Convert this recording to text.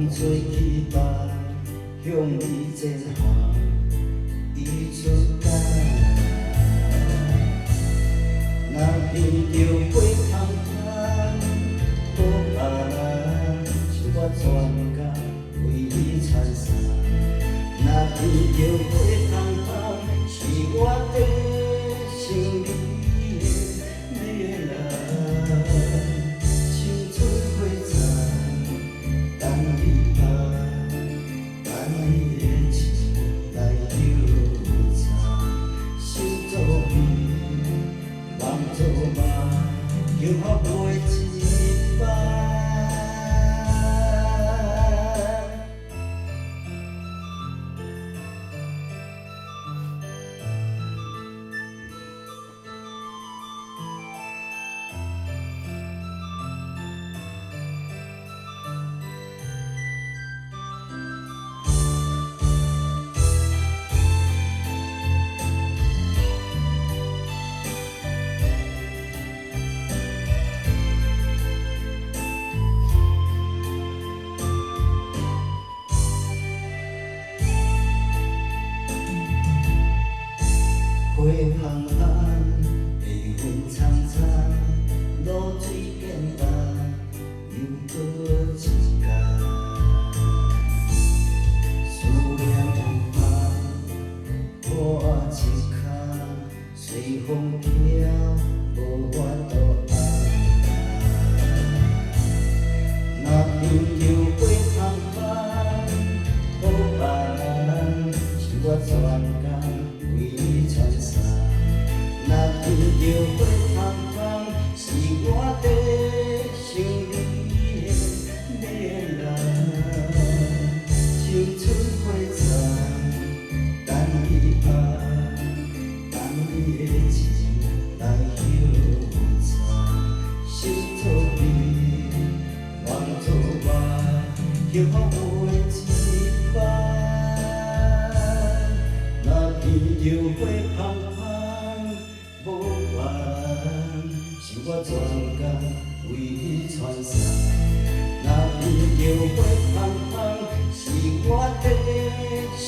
做期待，向你前行，伊出界。若见着花香香，好别人是我全家为伊传送。若见着花香香，是我的心里的恋人。青春花残，等你拍，等你的情来纠缠，心作美，梦作梦，幸福袂一摆。花香香，地云苍苍，露水简单，又过一天。思念有风，破一空，随风飘，无法度安。若见着花香香，好别人是我全家为伊传送。若见着花香香，是我的心里的恋人。青春花残，等你拍，等你的情来纠缠。心作美，梦作梦，幸福袂一摆。若见着花香香，无别人是我全家为伊传送。若见着花香香，是我的心